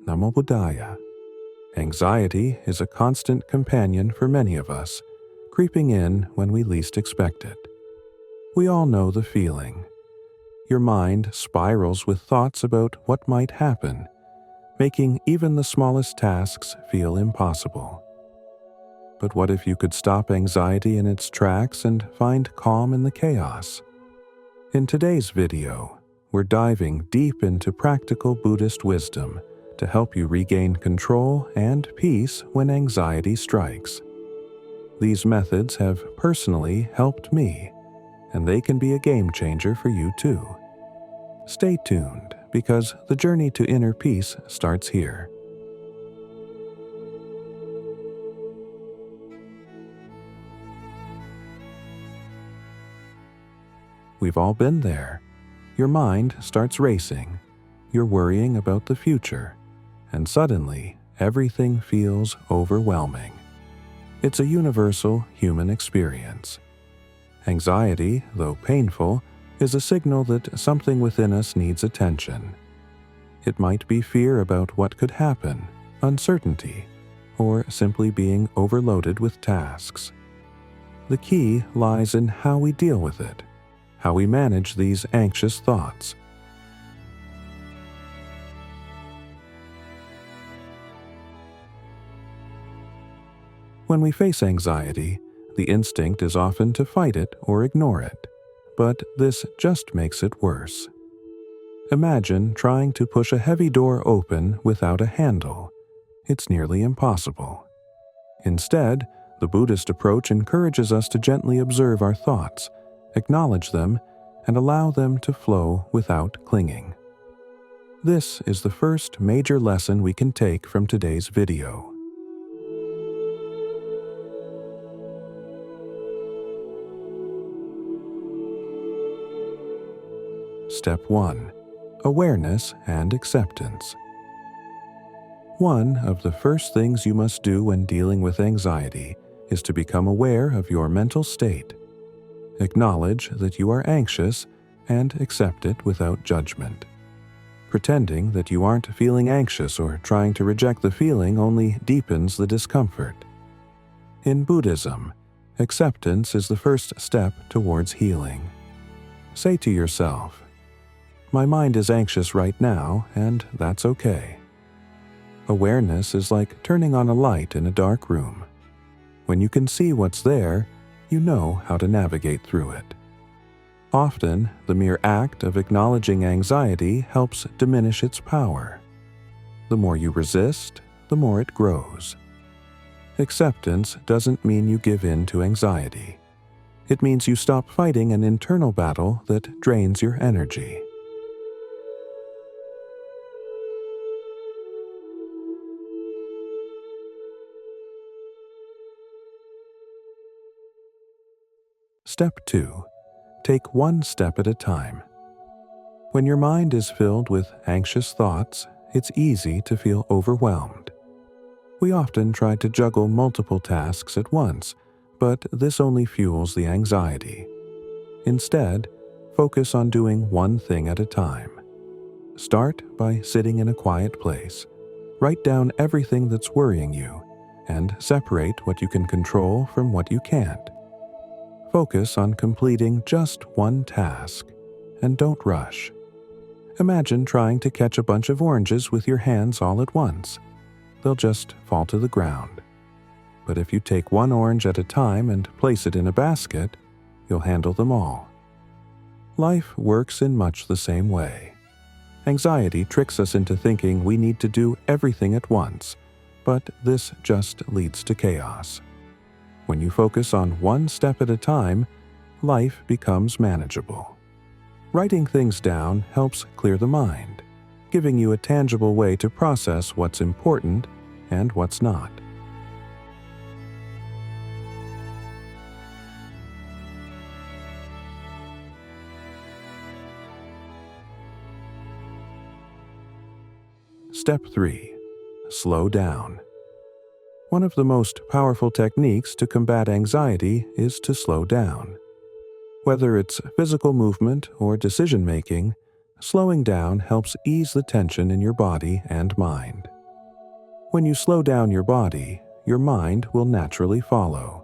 Namo Buddhaya. Anxiety is a constant companion for many of us, creeping in when we least expect it. We all know the feeling. Your mind spirals with thoughts about what might happen, making even the smallest tasks feel impossible. But what if you could stop anxiety in its tracks and find calm in the chaos? In today's video, we're diving deep into practical Buddhist wisdom to help you regain control and peace when anxiety strikes. These methods have personally helped me, and they can be a game changer for you too. Stay tuned, because the journey to inner peace starts here. We've all been there. Your mind starts racing. You're worrying about the future, and suddenly everything feels overwhelming. It's a universal human experience. Anxiety, though painful, is a signal that something within us needs attention. It might be fear about what could happen, uncertainty, or simply being overloaded with tasks. The key lies in how we deal with it, how we manage these anxious thoughts. When we face anxiety, the instinct is often to fight it or ignore it, but this just makes it worse. Imagine trying to push a heavy door open without a handle. It's nearly impossible. Instead, the Buddhist approach encourages us to gently observe our thoughts, acknowledge them, and allow them to flow without clinging. This is the first major lesson we can take from today's video. Step 1. Awareness and acceptance. One of the first things you must do when dealing with anxiety is to become aware of your mental state. Acknowledge that you are anxious and accept it without judgment. Pretending that you aren't feeling anxious or trying to reject the feeling only deepens the discomfort. In Buddhism, acceptance is the first step towards healing. Say to yourself, "My mind is anxious right now, and that's okay." Awareness is like turning on a light in a dark room. When you can see what's there, you know how to navigate through it. Often, the mere act of acknowledging anxiety helps diminish its power. The more you resist, the more it grows. Acceptance doesn't mean you give in to anxiety. It means you stop fighting an internal battle that drains your energy. Step 2. Take one step at a time. When your mind is filled with anxious thoughts, it's easy to feel overwhelmed. We often try to juggle multiple tasks at once, but this only fuels the anxiety. Instead, focus on doing one thing at a time. Start by sitting in a quiet place. Write down everything that's worrying you, and separate what you can control from what you can't. Focus on completing just one task, and don't rush. Imagine trying to catch a bunch of oranges with your hands all at once. They'll just fall to the ground. But if you take one orange at a time and place it in a basket, you'll handle them all. Life works in much the same way. Anxiety tricks us into thinking we need to do everything at once, but this just leads to chaos. When you focus on one step at a time, life becomes manageable. Writing things down helps clear the mind, giving you a tangible way to process what's important and what's not. Step 3. Slow down. One of the most powerful techniques to combat anxiety is to slow down. Whether it's physical movement or decision-making, slowing down helps ease the tension in your body and mind. When you slow down your body, your mind will naturally follow.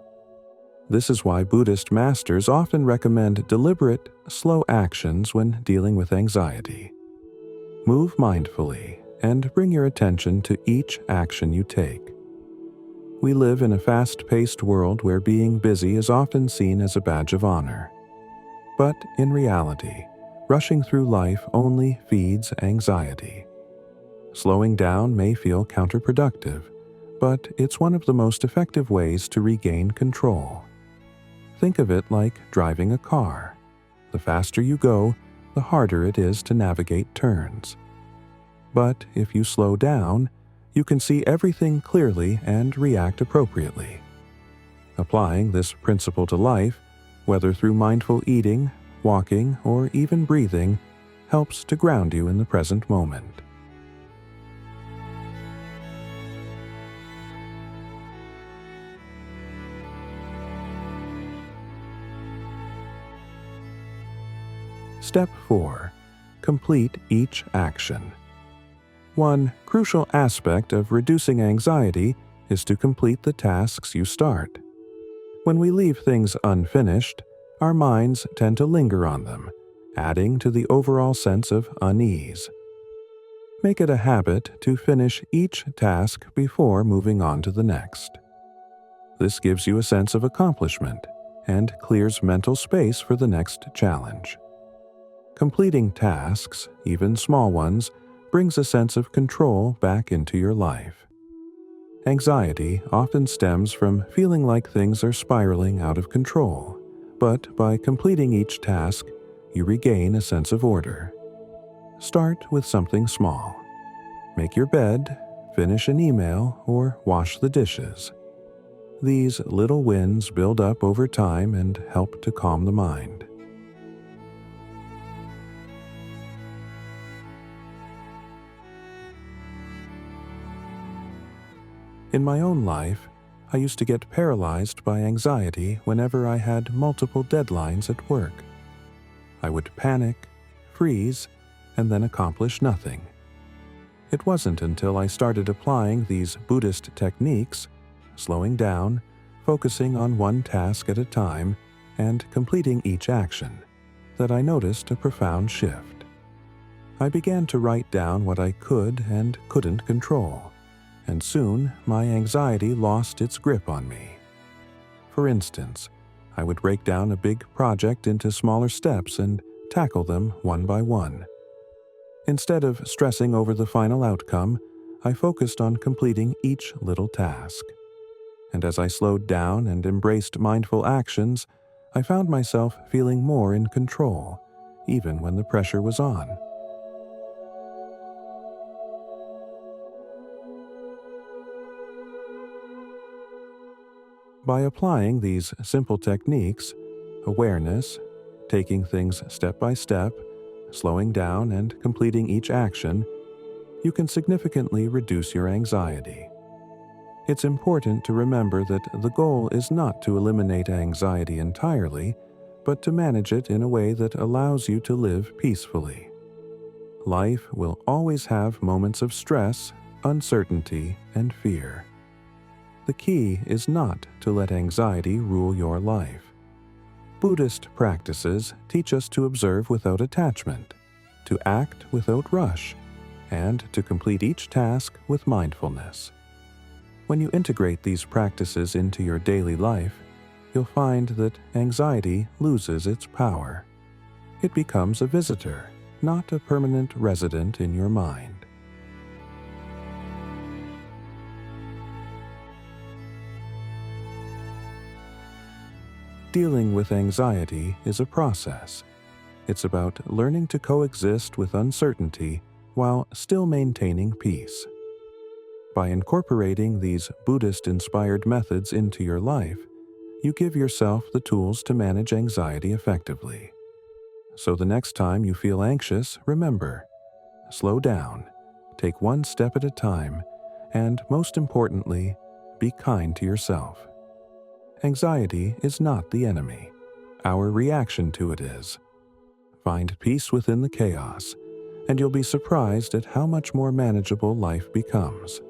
This is why Buddhist masters often recommend deliberate, slow actions when dealing with anxiety. Move mindfully and bring your attention to each action you take. We live in a fast-paced world where being busy is often seen as a badge of honor. But in reality, rushing through life only feeds anxiety. Slowing down may feel counterproductive, but it's one of the most effective ways to regain control. Think of it like driving a car. The faster you go, the harder it is to navigate turns. But if you slow down, you can see everything clearly and react appropriately. Applying this principle to life, whether through mindful eating, walking, or even breathing, helps to ground you in the present moment. Step 4. Complete each action. One crucial aspect of reducing anxiety is to complete the tasks you start. When we leave things unfinished, our minds tend to linger on them, adding to the overall sense of unease. Make it a habit to finish each task before moving on to the next. This gives you a sense of accomplishment and clears mental space for the next challenge. Completing tasks, even small ones, brings a sense of control back into your life. Anxiety often stems from feeling like things are spiraling out of control, but by completing each task, you regain a sense of order. Start with something small. Make your bed, finish an email, or wash the dishes. These little wins build up over time and help to calm the mind. In my own life, I used to get paralyzed by anxiety whenever I had multiple deadlines at work. I would panic, freeze, and then accomplish nothing. It wasn't until I started applying these Buddhist techniques, slowing down, focusing on one task at a time, and completing each action, that I noticed a profound shift. I began to write down what I could and couldn't control, and soon my anxiety lost its grip on me. For instance, I would break down a big project into smaller steps and tackle them one by one. Instead of stressing over the final outcome, I focused on completing each little task. And as I slowed down and embraced mindful actions, I found myself feeling more in control, even when the pressure was on. By applying these simple techniques, awareness, taking things step by step, slowing down and completing each action, you can significantly reduce your anxiety. It's important to remember that the goal is not to eliminate anxiety entirely, but to manage it in a way that allows you to live peacefully. Life will always have moments of stress, uncertainty, and fear. The key is not to let anxiety rule your life. Buddhist practices teach us to observe without attachment, to act without rush, and to complete each task with mindfulness. When you integrate these practices into your daily life, you'll find that anxiety loses its power. It becomes a visitor, not a permanent resident in your mind. Dealing with anxiety is a process. It's about learning to coexist with uncertainty while still maintaining peace. By incorporating these Buddhist-inspired methods into your life, you give yourself the tools to manage anxiety effectively. So the next time you feel anxious, remember, slow down, take one step at a time, and most importantly, be kind to yourself. Anxiety is not the enemy. Our reaction to it is. Find peace within the chaos, and you'll be surprised at how much more manageable life becomes.